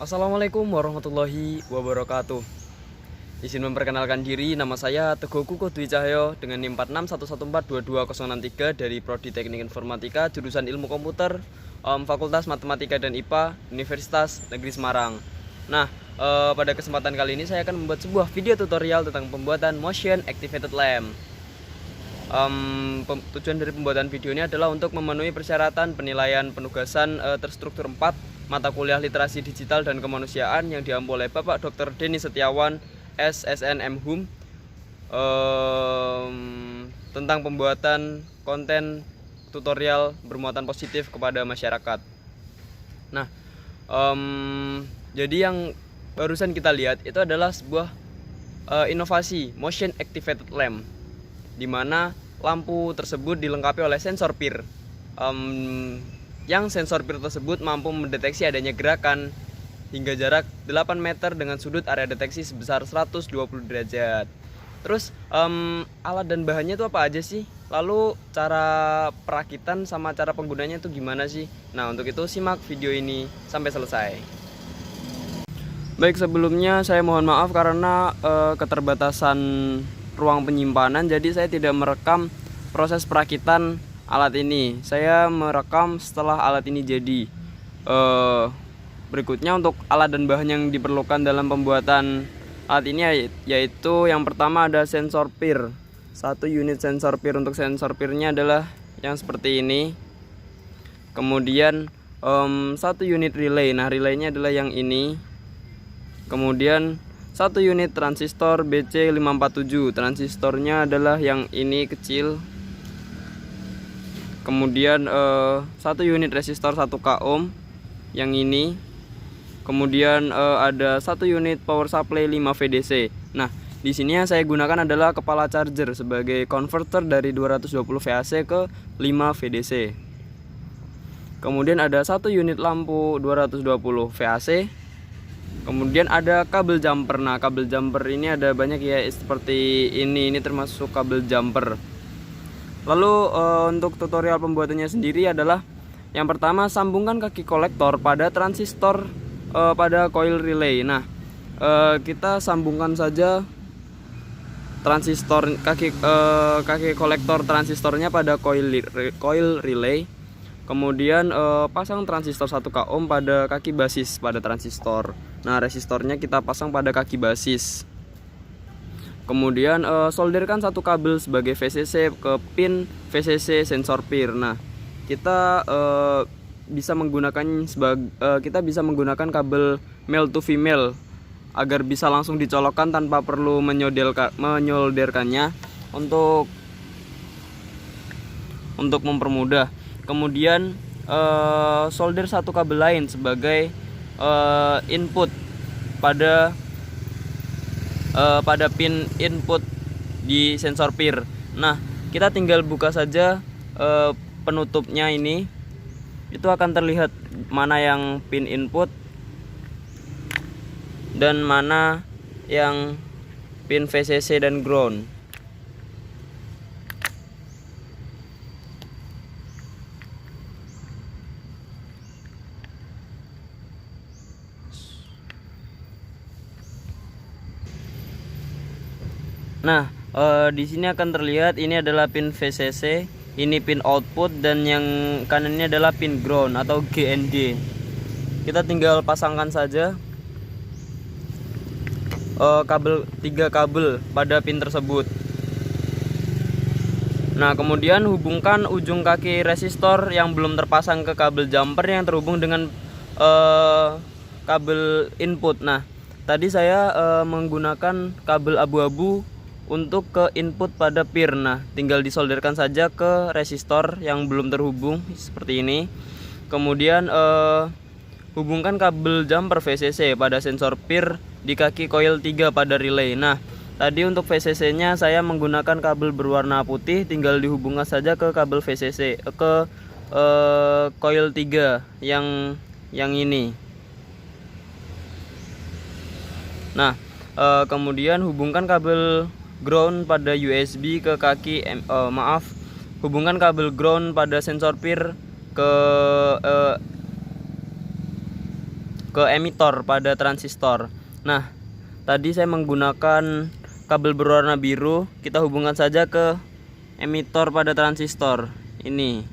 Assalamualaikum warahmatullahi wabarakatuh. Izin memperkenalkan diri, nama saya Teguh Kukuh Dwi Cahyo dengan NIM 46114220063 dari Prodi Teknik Informatika jurusan Ilmu Komputer, Fakultas Matematika dan IPA, Universitas Negeri Semarang. Nah, pada kesempatan kali ini saya akan membuat sebuah video tutorial tentang pembuatan Motion Activated Lamp. Tujuan dari pembuatan video ini adalah untuk memenuhi persyaratan penilaian penugasan terstruktur 4 mata kuliah literasi digital dan kemanusiaan yang diampu oleh Bapak Dr. Denny Setiawan SSN MHum tentang pembuatan konten tutorial bermuatan positif kepada masyarakat. Nah, jadi yang barusan kita lihat itu adalah sebuah inovasi Motion Activated Lamp, di mana lampu tersebut dilengkapi oleh sensor PIR. Yang sensor PIR tersebut mampu mendeteksi adanya gerakan hingga jarak 8 meter dengan sudut area deteksi sebesar 120 derajat. Terus alat dan bahannya itu apa aja sih? Lalu cara perakitan sama cara penggunanya itu gimana sih? Nah, untuk itu simak video ini sampai selesai. Baik, sebelumnya saya mohon maaf karena keterbatasan ruang penyimpanan, jadi saya tidak merekam proses perakitan alat ini. Saya merekam setelah alat ini jadi. Berikutnya untuk alat dan bahan yang diperlukan dalam pembuatan alat ini yaitu yang pertama ada sensor PIR. 1 unit sensor PIR. Untuk sensor PIR-nya adalah yang seperti ini. Kemudian 1 unit relay. Nah, relaynya adalah yang ini. Kemudian 1 unit transistor BC547. Transistornya adalah yang ini kecil. Kemudian 1 unit resistor 1 k ohm yang ini. Kemudian ada 1 unit power supply 5 VDC. Nah, di sini yang saya gunakan adalah kepala charger sebagai converter dari 220 VAC ke 5 VDC. Kemudian ada 1 unit lampu 220 VAC. Kemudian ada kabel jumper. Nah, kabel jumper ini ada banyak ya, seperti ini. Ini termasuk kabel jumper. Lalu untuk tutorial pembuatannya sendiri adalah yang pertama, sambungkan kaki kolektor pada transistor pada coil relay. Nah, kita sambungkan saja transistor kaki kolektor transistornya pada coil relay. Kemudian pasang transistor 1 k ohm pada kaki basis pada transistor. Nah, resistornya kita pasang pada kaki basis. Kemudian solderkan 1 kabel sebagai VCC ke pin VCC sensor PIR. Nah, kita bisa menggunakan kabel male to female agar bisa langsung dicolokkan tanpa perlu menyolderkannya untuk mempermudah. Kemudian solder 1 kabel lain sebagai input pada pin input di sensor PIR. Nah, kita tinggal buka saja penutupnya ini. Itu akan terlihat mana yang pin input dan mana yang pin VCC dan ground. Nah, di sini akan terlihat ini adalah pin VCC, ini pin output, dan yang kanan ini adalah pin ground atau GND. Kita tinggal pasangkan saja 3 kabel pada pin tersebut. Nah, kemudian hubungkan ujung kaki resistor yang belum terpasang ke kabel jumper yang terhubung dengan kabel input. Nah, tadi saya menggunakan kabel abu-abu untuk ke input pada PIR. Nah, tinggal disolderkan saja ke resistor yang belum terhubung seperti ini. Kemudian hubungkan kabel jumper VCC pada sensor PIR di kaki coil 3 pada relay. Nah, tadi untuk VCC nya saya menggunakan kabel berwarna putih, tinggal dihubungkan saja ke kabel VCC ke coil 3 yang ini. Nah, kemudian hubungkan kabel ground pada USB ke kaki hubungkan kabel ground pada sensor PIR ke ke emitor pada transistor. Nah, tadi saya menggunakan kabel berwarna biru, kita hubungkan saja ke emitor pada transistor ini.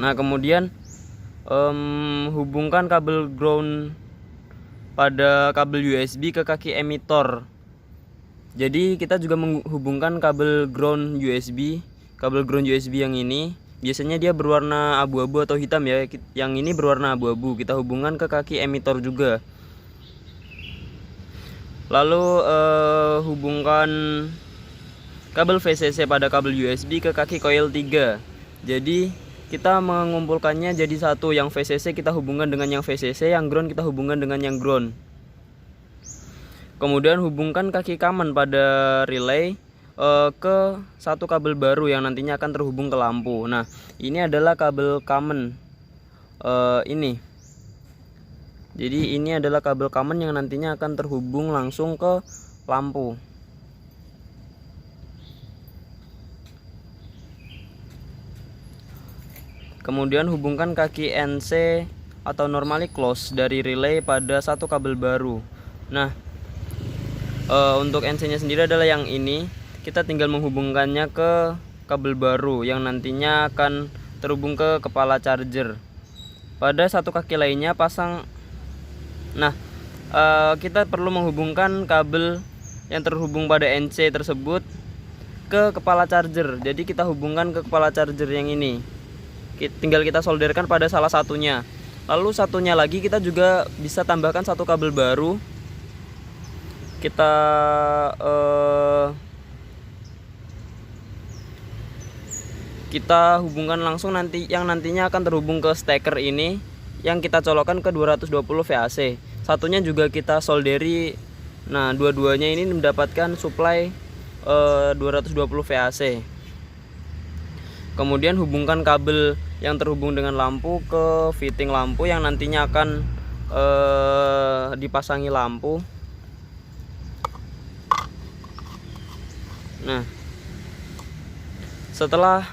Nah, kemudian hubungkan kabel ground pada kabel USB ke kaki emitor. Jadi kita juga menghubungkan kabel ground USB. Kabel ground USB yang ini biasanya dia berwarna abu-abu atau hitam ya. Yang ini berwarna abu-abu. Kita hubungkan ke kaki emitor juga. Lalu hubungkan kabel VCC pada kabel USB ke kaki coil 3. Jadi kita mengumpulkannya jadi satu. Yang VCC kita hubungkan dengan yang VCC, yang ground kita hubungkan dengan yang ground. Kemudian hubungkan kaki common pada relay ke satu kabel baru yang nantinya akan terhubung ke lampu. Nah, ini adalah kabel common ini. Jadi ini adalah kabel common yang nantinya akan terhubung langsung ke lampu. Kemudian hubungkan kaki NC atau normally close dari relay pada satu kabel baru. Nah, untuk NC nya sendiri adalah yang ini. Kita tinggal menghubungkannya ke kabel baru yang nantinya akan terhubung ke kepala charger. Pada satu kaki lainnya pasang. Nah, kita perlu menghubungkan kabel yang terhubung pada NC tersebut ke kepala charger. Jadi kita hubungkan ke kepala charger yang ini. Tinggal kita solderkan pada salah satunya. Lalu satunya lagi kita juga bisa tambahkan satu kabel baru. Kita hubungkan langsung yang nantinya akan terhubung ke steker ini yang kita colokkan ke 220 VAC. Satunya juga kita solderi. Nah, dua-duanya ini mendapatkan supply 220 VAC. Kemudian hubungkan kabel yang terhubung dengan lampu ke fitting lampu yang nantinya akan dipasangi lampu. Nah, setelah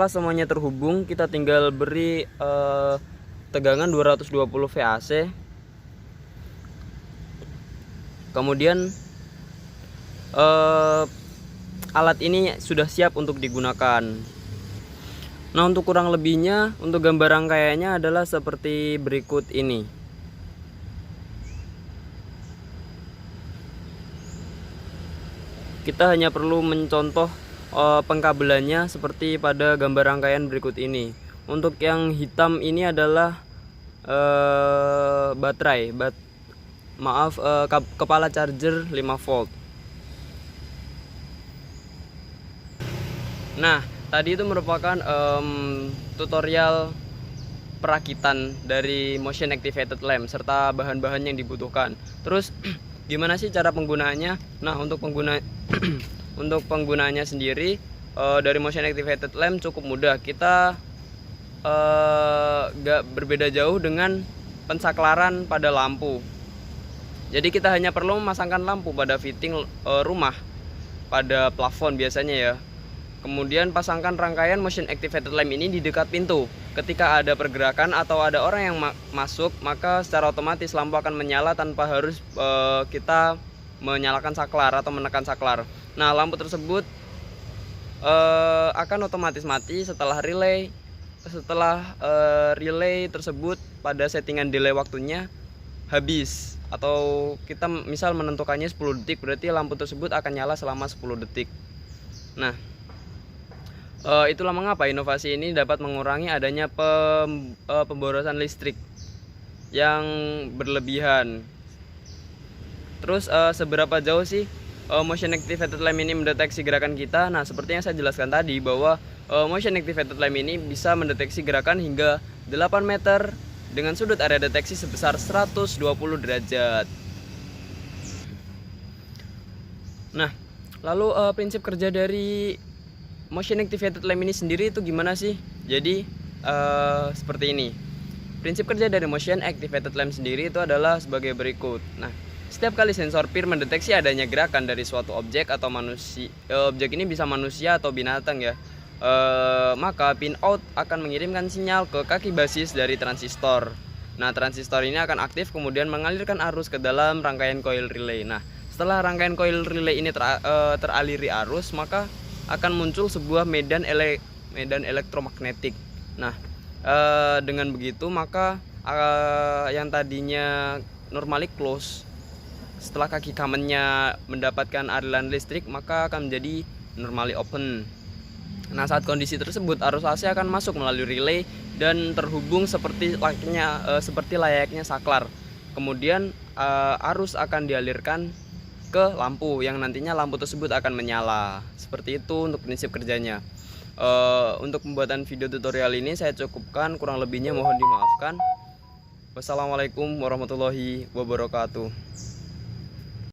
semuanya terhubung, kita tinggal beri tegangan 220 VAC. Kemudian alat ini sudah siap untuk digunakan. Nah, untuk kurang lebihnya, untuk gambar rangkaiannya adalah seperti berikut ini. Kita hanya perlu mencontoh pengkabelannya seperti pada gambar rangkaian berikut ini. Untuk yang hitam ini adalah baterai, kepala charger 5 volt. Nah, tadi itu merupakan tutorial perakitan dari motion activated lamp serta bahan-bahan yang dibutuhkan. Terus gimana sih cara penggunaannya? Nah, untuk penggunaannya sendiri dari motion activated lamp cukup mudah. Kita gak berbeda jauh dengan pensaklaran pada lampu. Jadi kita hanya perlu memasangkan lampu pada fitting rumah, pada plafon biasanya ya. Kemudian pasangkan rangkaian motion activated lamp ini di dekat pintu. Ketika ada pergerakan atau ada orang yang masuk, maka secara otomatis lampu akan menyala tanpa harus kita menyalakan saklar atau menekan saklar. Nah, lampu tersebut akan otomatis mati setelah relay tersebut pada settingan delay waktunya habis. Atau kita misal menentukannya 10 detik, berarti lampu tersebut akan nyala selama 10 detik. Nah, itulah mengapa inovasi ini dapat mengurangi adanya pemborosan listrik yang berlebihan. Terus seberapa jauh sih motion activated lamp ini mendeteksi gerakan kita? Nah, seperti yang saya jelaskan tadi bahwa motion activated lamp ini bisa mendeteksi gerakan hingga 8 meter dengan sudut area deteksi sebesar 120 derajat. Nah, lalu prinsip kerja dari motion activated lamp ini sendiri itu gimana sih? Jadi seperti ini. Prinsip kerja dari motion activated lamp sendiri itu adalah sebagai berikut. Nah, setiap kali sensor PIR mendeteksi adanya gerakan dari suatu objek atau manusia, objek ini bisa manusia atau binatang ya. maka pin out akan mengirimkan sinyal ke kaki basis dari transistor. Nah, transistor ini akan aktif kemudian mengalirkan arus ke dalam rangkaian coil relay. Nah, setelah rangkaian coil relay ini teraliri arus, maka akan muncul sebuah medan elektromagnetik. Nah, dengan begitu maka yang tadinya normally close, setelah kaki kamennya mendapatkan aliran listrik, maka akan menjadi normally open. Nah, saat kondisi tersebut arus AC akan masuk melalui relay dan terhubung seperti layaknya saklar. Kemudian arus akan dialirkan ke lampu yang nantinya lampu tersebut akan menyala. Seperti itu untuk prinsip kerjanya. Untuk pembuatan video tutorial ini saya cukupkan, kurang lebihnya mohon dimaafkan. Wassalamualaikum warahmatullahi wabarakatuh.